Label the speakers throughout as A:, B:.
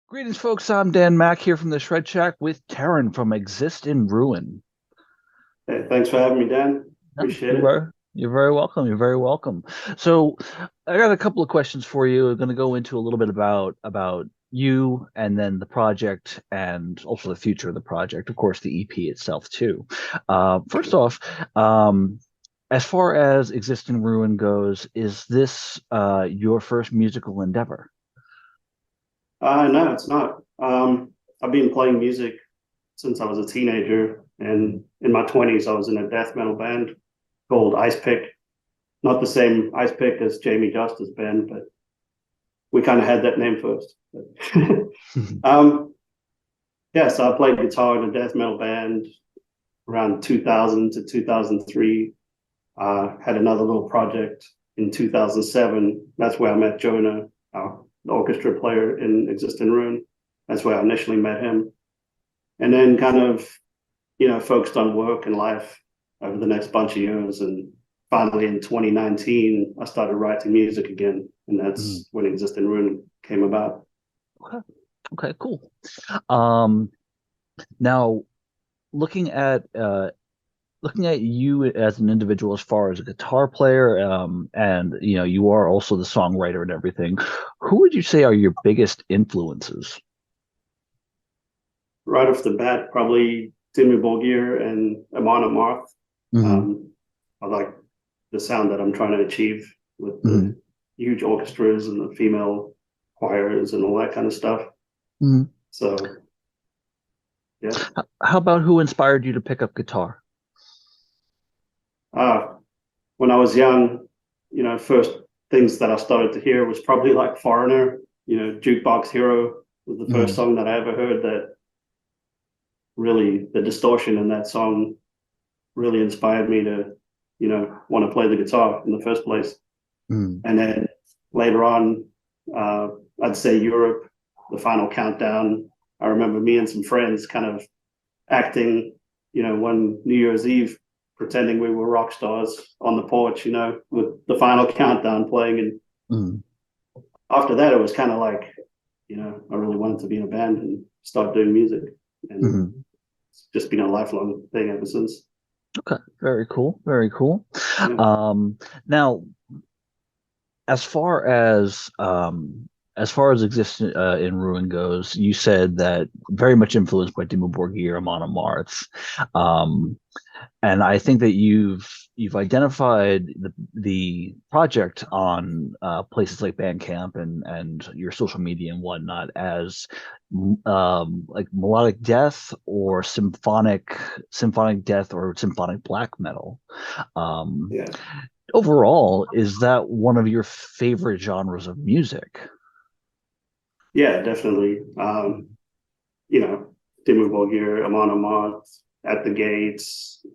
A: Greetings, folks. I'm Dan Mack here from the Shred Shack with Teren from Exist in Ruin.
B: Hey, thanks for having me, Dan.
A: Yeah,
B: Appreciate it.
A: you're very welcome. You're very welcome. So, I got a couple of questions for you. I'm going to go into a little bit about you and then the project and also the future of the project. Of course, the EP itself too. First
B: Sure.
A: off, um, as far as Exist in Ruin goes, is this your first musical endeavor?
B: No, it's not. I've been playing music since I was a teenager, and in my 20s, I was in a death metal band called Ice Pick. Not the same Ice Pick as Jamie Justice band, but we kind of had that name first. um, yeah, so I played guitar in a death metal band around 2000 to 2003. Had another little project in 2007. That's where I met Jonah, the orchestra player in Exist in Ruin. That's where I initially met him. And then kind of, focused on work and life over the next bunch of years. And finally in 2019, I started writing music again. And
A: Mm.
B: that's when Exist in Ruin came about.
A: Okay. Okay, cool. Um, Now, looking at looking at you as an individual as far as a guitar player, and you are also the songwriter and everything, who would you say are your biggest influences?
B: Right off the bat, probably Timmy Borgir and Amana Marth.
A: Hmm.
B: Um, I like the sound that I'm trying to achieve with
A: Hmm.
B: the huge orchestras and the female choirs and all that kind of stuff.
A: Hmm.
B: So yeah.
A: How about who inspired you to pick up guitar?
B: Uh, when I was young, first things that I started to hear was probably like Foreigner, Jukebox Hero was the first
A: Hmm.
B: song that I ever heard that really the distortion in that song really inspired me to, want to play the guitar in the first place.
A: Hmm.
B: And then later on, uh, I'd say Europe, the final countdown. I remember me and some friends kind of acting, one New Year's Eve, pretending we were rock stars on the porch, with the final countdown playing. And
A: Hmm.
B: after that, it was kind of like, I really wanted to be in a band and start doing music. And
A: Hmm.
B: it's just been a lifelong thing ever since.
A: Okay, very cool, very cool.
B: Yeah.
A: Now, as far as far as existence in Ruin goes, you said that very much influenced by Dimmu Borgir, Amon Amarth. Um, and I think that you've identified the project on places like Bandcamp and your social media and whatnot as like melodic death or symphonic death or symphonic black metal. Um,
B: Yeah.
A: Overall, is that one of your favorite genres of music?
B: Yeah, definitely. You know, Dimmu Borgir, Amon Amarth, At the Gates,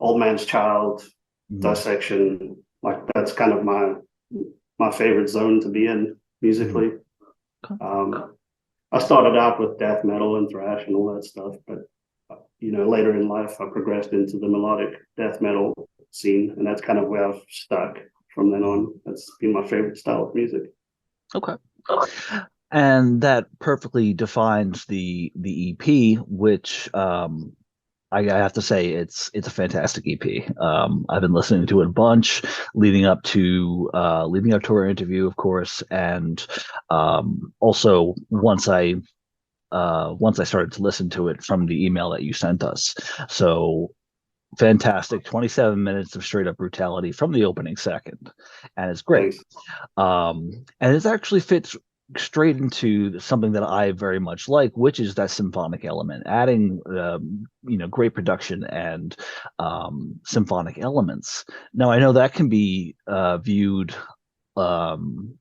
B: Old Man's Child,
A: Mm.
B: Dissection. Like that's kind of my favorite zone to be in
A: Mm.
B: musically.
A: Okay.
B: I started out with death metal and thrash and all that stuff, but later in life I progressed into the melodic death metal scene, and that's kind of where I've stuck from then
A: Mm.
B: on. That's been my favorite style of music.
A: Okay. And that perfectly defines the EP, which I have to say it's a fantastic EP. I've been listening to it a bunch leading up to our interview, of course, and also once I started to listen to it from the email that you sent us. So fantastic, 27 minutes of straight up brutality from the opening second, and it's great.
B: Thanks.
A: And it actually fits straight into something that I very much like, which is that symphonic element, adding great production and symphonic elements. Now I know that can be viewed um,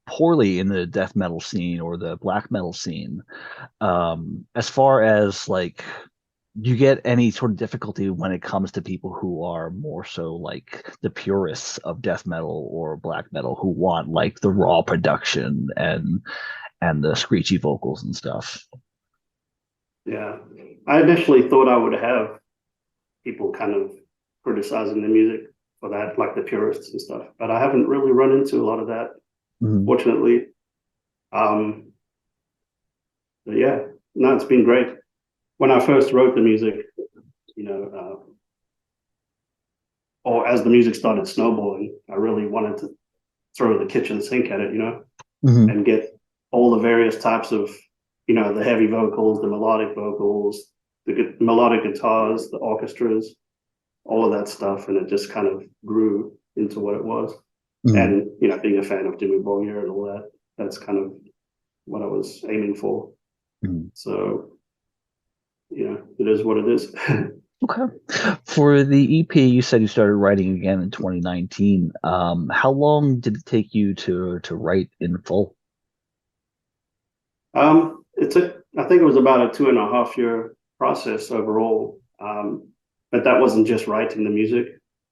A: poorly in the death metal scene or the black metal scene. As far as like, do you get any sort of difficulty when it comes to people who are more so like the purists of death metal or black metal who want like the raw production and the screechy vocals and stuff?
B: Yeah, I initially thought I would have people kind of criticizing the music for that, like the purists and stuff, but I haven't really run into a lot of that,
A: Mhm.
B: fortunately. Um, But yeah, no, it's been great. When I first wrote the music, you know, or as the music started snowballing, I really wanted to throw the kitchen sink at it,
A: Hmm.
B: and get all the various types of, the heavy vocals, the melodic vocals, the melodic guitars, the orchestras, all of that stuff. And it just kind of grew into what it was.
A: Hmm.
B: And, being a fan of Jimmy Boyer and all that, that's kind of what I was aiming for.
A: Hmm.
B: So, it is what it is.
A: Okay. For the EP, you said you started writing again in 2019. How long did it take you to write in full?
B: It took, I think it was about a 2.5 year process overall. But that wasn't just writing the music.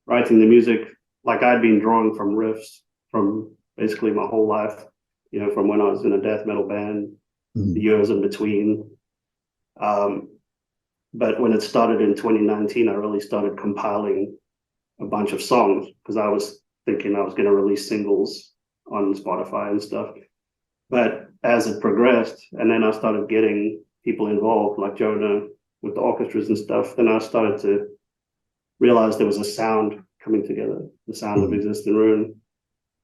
B: Writing the music, like I'd been drawing from riffs from basically my whole life, from when I was in a death metal band, the
A: Hmm.
B: years in between. Um, but when it started in 2019, I really started compiling a bunch of songs because I was thinking I was going to release singles on Spotify and stuff. But as it progressed, and then I started getting people involved, like Jonah with the orchestras and stuff, then I started to realize there was a sound coming together, the sound of
A: Hmm.
B: Exist in Ruin.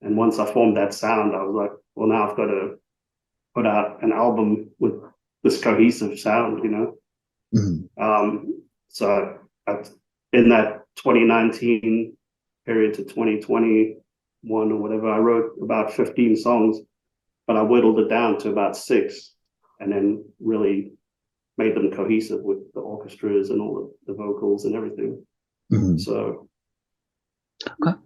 B: And once I formed that sound, I was like, well, now I've got to put out an album with this cohesive sound.
A: Hmm.
B: So in that 2019 period to 2021 or whatever, I wrote about 15 songs, but I whittled it down to about six, and then really made them cohesive with the orchestras and all the vocals and everything.
A: Hmm.
B: So
A: Okay.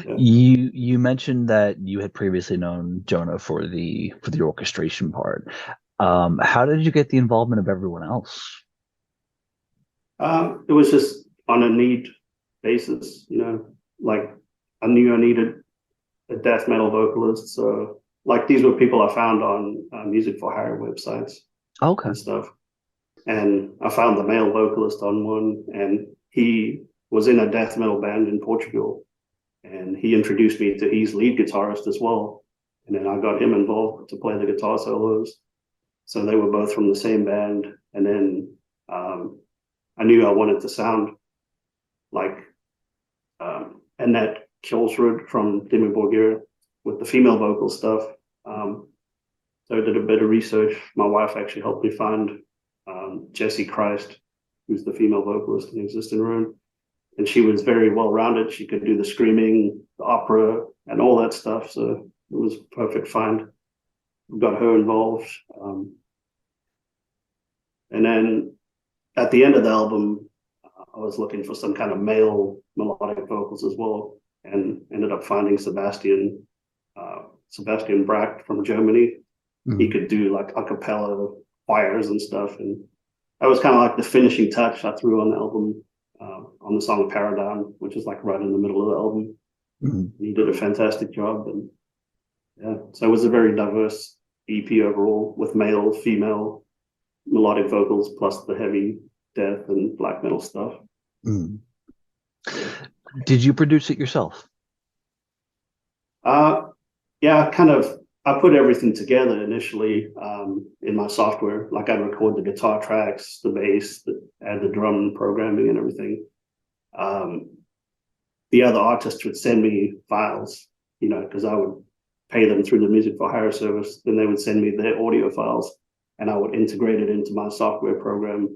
B: yeah.
A: You mentioned that you had previously known Jonah for the orchestration part. How did you get the involvement of everyone else?
B: It was just on a need basis, like I knew I needed a death metal vocalist. So, like, these were people I found on music for hire websites
A: Okay.
B: and stuff. And I found the male vocalist on one, and he was in a death metal band in Portugal. And he introduced me to his lead guitarist as well. And then I got him involved to play the guitar solos. So they were both from the same band. And then I knew I wanted to sound like Annette Kilsrud from Dimmu Borgir with the female vocal stuff. Um, so I did a bit of research. My wife actually helped me find Jessie Christ, who's the female vocalist in Exist in Ruin. And she was very well rounded. She could do the screaming, the opera, and all that stuff. So it was a perfect find. We got her involved. And then at the end of the album, I was looking for some kind of male melodic vocals as well, and ended up finding Sebastian Bracht from Germany. He
A: Hmm.
B: could do like a cappella choirs and stuff, and that was kind of like the finishing touch I threw on the album, on the song Paradigm, which is like right in the middle of the album.
A: Hmm.
B: And he did a fantastic job, and yeah, so it was a very diverse EP overall with male, female melodic vocals plus the heavy death and black metal stuff.
A: Hmm.
B: Yeah.
A: Did you produce it yourself?
B: Uh, yeah, kind of. I put everything together initially in my software. Like I record the guitar tracks, the bass, add the drum programming and everything. Um, the other artists would send me files, because I would pay them through the music for hire service. Then they would send me their audio files, and I would integrate it into my software program.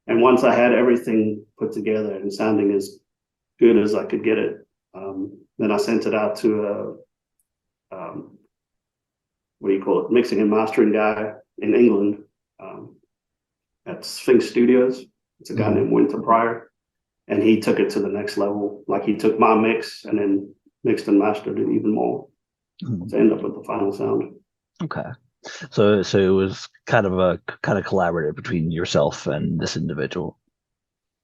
B: And once I had everything put together and sounding as good as I could get it, then I sent it out to a what do you call it, mixing and mastering guy in England, um, at Sphinx Studios. It's a guy
A: Hmm.
B: named Winter Pryor, and he took it to the next level. Like he took my mix and then mixed and mastered it even more
A: Hmm.
B: to end up with the final sound.
A: Okay. So it was kind of collaborative between yourself and this individual.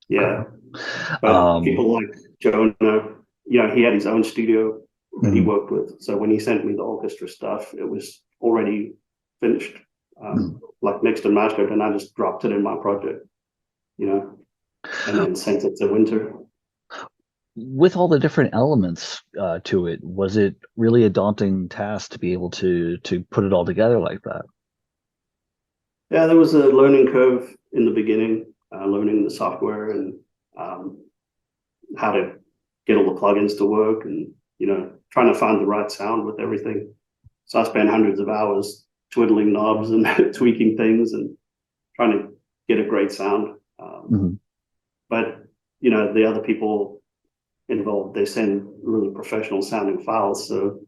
B: Yeah,
A: Okay.
B: but
A: Um,
B: people like Jonah, he had his own studio that he
A: mhm.
B: worked with. So when he sent me the orchestra stuff, it was already finished,
A: Mhm.
B: like mixed and mastered, and I just dropped it in my project, you know, and then sent it to Winter.
A: With all the different elements to it, was it really a daunting task to be able to put it all together like that?
B: Yeah, there was a learning curve in the beginning, learning the software and um, how to get all the plugins to work, and trying to find the right sound with everything. So I spent hundreds of hours twiddling knobs and tweaking things and trying to get a great sound.
A: Mhm.
B: But the other people involved, they send really professional sounding files. So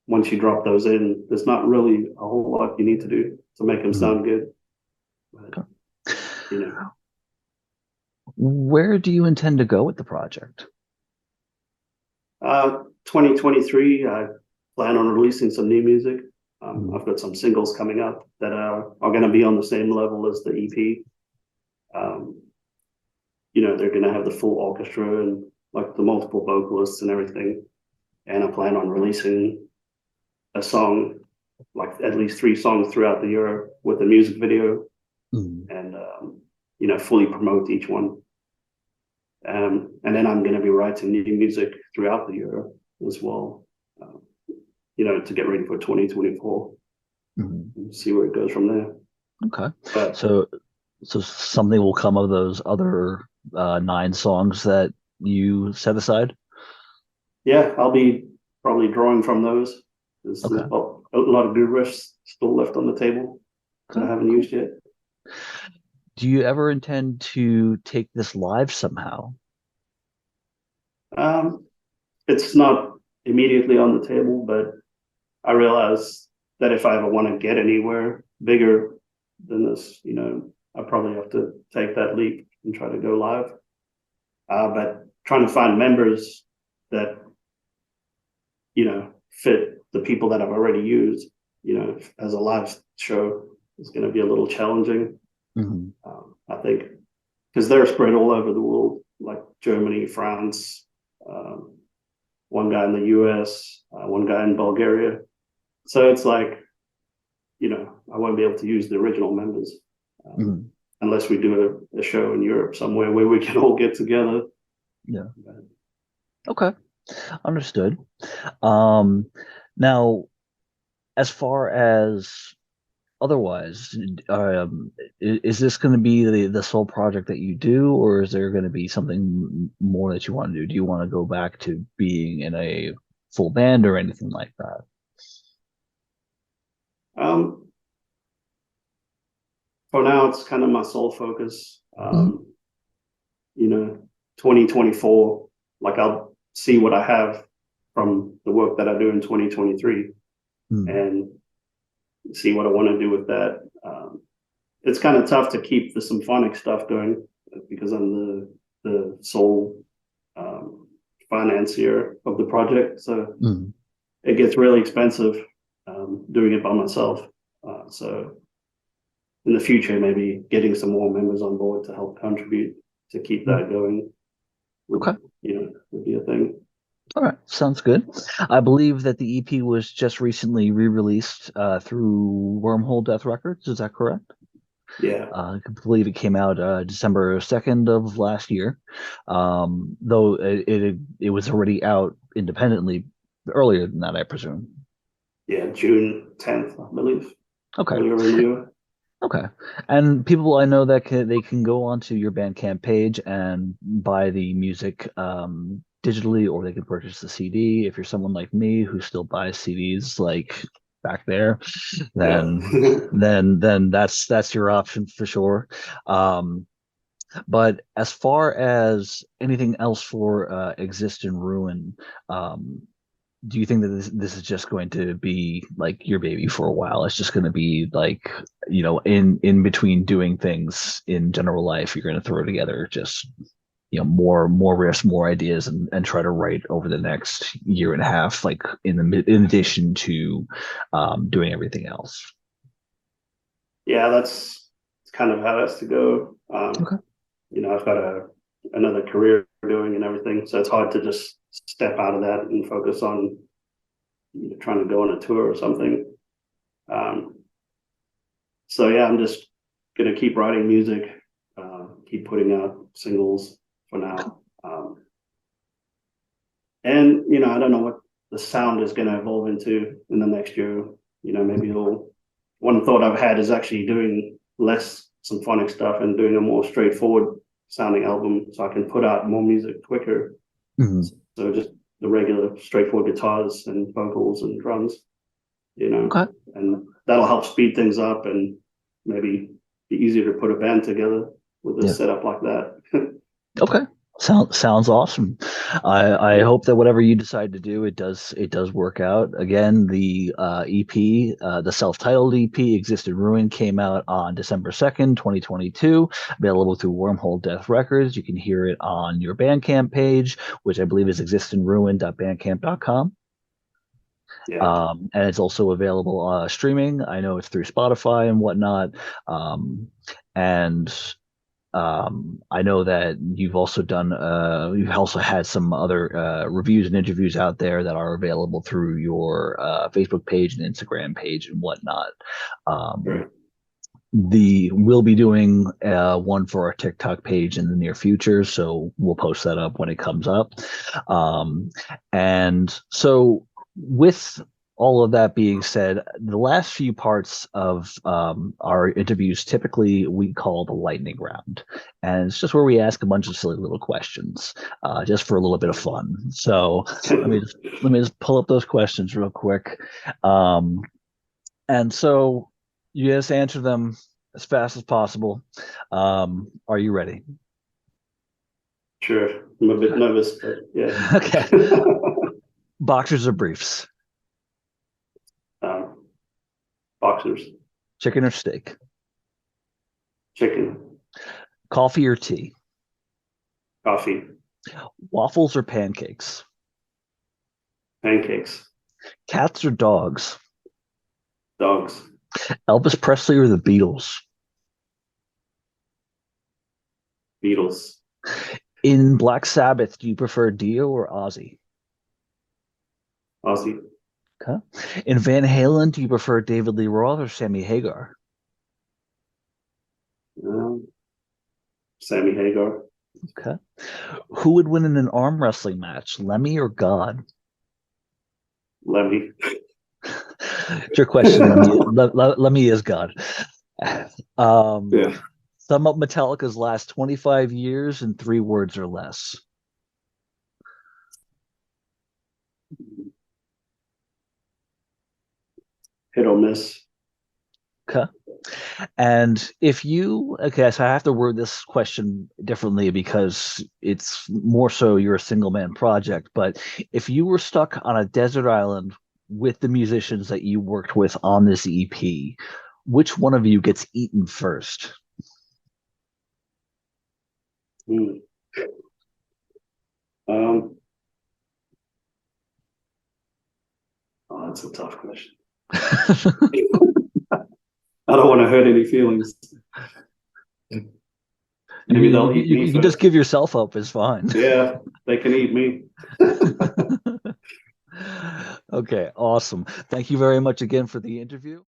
B: once you drop those in, there's not really a whole lot you need to do to make them
A: Mhm.
B: sound good. But
A: Okay.
B: you know,
A: Where do you intend to go with the project?
B: 2023, I plan on releasing some new music.
A: Mhm.
B: I've got some singles coming up that are going to be on the same level as the EP. Um, they're going to have the full orchestra and like the multiple vocalists and everything. And I plan on releasing a song, like at least 3 songs throughout the year with a music video,
A: Mhm.
B: and fully promote each one. And then I'm going to be writing new music throughout the year as well. Um, to get ready for 2024
A: Mhm.
B: and see where it goes from there.
A: Okay.
B: But
A: So so something will come of those other 9 songs that you set aside?
B: yeah, I'll be probably drawing from those. There's
A: Okay.
B: a lot of good riffs still left on the table that I
A: Okay,
B: haven't
A: cool.
B: used yet.
A: Do you ever intend to take this live somehow?
B: Um, it's not immediately on the table, but I realize that if I ever want to get anywhere bigger than this, I probably have to take that leap and try to go live. But trying to find members that fit the people that I've already used, as a live show is going to be a little challenging.
A: Mhm.
B: I think because they're spread all over the world, like Germany, France, um, one guy in the US, one guy in Bulgaria. So it's like, I won't be able to use the original members um,
A: Mhm.
B: unless we do a show in Europe somewhere where we can all get together.
A: Yeah. Okay. Understood. Um, Now, as far as otherwise, is this going to be the sole project that you do, or is there going to be something more that you want to do? Do you want to go back to being in a full band or anything like that?
B: Um, for now, it's kind of my sole focus.
A: Mhm.
B: 2024, like I'll see what I have from the work that I do in 2023
A: Mhm.
B: and see what I want to do with that. It's kind of tough to keep the symphonic stuff going because I'm the sole um, financier of the project. So
A: Mhm.
B: it gets really expensive doing it by myself. So in the future, maybe getting some more members on board to help contribute to keep
A: Mhm.
B: that going would
A: Okay.
B: would be a thing.
A: All right. Sounds good. I believe that the EP was just recently re-released through Wormhole Death Records. Is that correct?
B: Yeah,
A: I believe it came out December 2nd of last year, though it was already out independently earlier than that, I presume.
B: yeah, June 10th, I believe,
A: Okay,
B: earlier in the year.
A: okay. And people I know that they can go onto your Bandcamp page and buy the music digitally, or they can purchase the CD. If you're someone like me who still buys CDs like back there,
B: Yeah.
A: then that's your option for sure. Um, But as far as anything else for Exist and Ruin, um, do you think that this is just going to be like your baby for a while? It's just going to be like, in between doing things in general life, you're going to throw together just, more riffs, more ideas, and try to write over the next year and a half, like in addition to doing everything else.
B: Yeah, that's kind of how that's to go.
A: Okay.
B: I've got another career doing and everything, so it's hard to just step out of that and focus on trying to go on a tour or something. Um, so yeah, I'm just gonna keep writing music, keep putting out singles for now. And I don't know what the sound is going to evolve into in the next year. Maybe it'll. One thought I've had is actually doing less symphonic stuff and doing a more straightforward sounding album so I can put out more music quicker.
A: Mhm.
B: So just the regular straightforward guitars and vocals and drums,
A: Okay.
B: and that'll help speed things up and maybe be easier to put a band together with a
A: Yeah.
B: setup like that.
A: Okay. Sounds awesome. I
B: Yeah,
A: hope that whatever you decide to do, it does work out. Again, the EP, the self-titled EP, Exist in Ruin, came out on December 2nd, 2022, available through Wormhole Death Records. You can hear it on your Bandcamp page, which I believe is existinruin.bandcamp.com.
B: yeah,
A: And it's also available streaming. I know it's through Spotify and whatnot. And I know that you've also had some other reviews and interviews out there that are available through your Facebook page and Instagram page and whatnot. Um,
B: great.
A: we'll be doing one for our TikTok page in the near future, so we'll post that up when it comes up. And so, with all of that being said, the last few parts of our interviews typically we call the lightning round, and it's just where we ask a bunch of silly little questions, just for a little bit of fun. So let me just pull up those questions real quick. Um, and so you just answer them as fast as possible. Are you ready?
B: Sure. I'm a bit nervous, but yeah.
A: Okay. Boxers or briefs?
B: um, Boxers,
A: Chicken or steak?
B: chicken,
A: Coffee or tea?
B: coffee,
A: Waffles or pancakes?
B: pancakes,
A: Cats or dogs?
B: dogs,
A: Elvis Presley or the Beatles?
B: Beatles,
A: In Black Sabbath, do you prefer Dio or Ozzy?
B: Aussie,
A: Okay. In Van Halen, do you prefer David Lee Roth or Sammy Hagar?
B: um, Sammy Hagar,
A: Okay. Who would win in an arm wrestling match, Lemmy or God?
B: Lemmy.
A: Your question, Lemmy is God. Um,
B: Yeah.
A: sum up Metallica's last 25 years in 3 words or less.
B: Hit or miss.
A: Okay. And if you, okay, so I have to word this question differently because it's more so you're a single man project. But if you were stuck on a desert island with the musicians that you worked with on this EP, which one of you gets eaten first?
B: Hmm. Um, oh, that's a tough question. I don't want to hurt any feelings.
A: You,
B: Maybe they'll
A: you,
B: eat
A: you,
B: me
A: you can just
B: first.
A: give yourself up, it's fine.
B: Yeah, they can eat me.
A: Okay, awesome. Thank you very much again for the interview.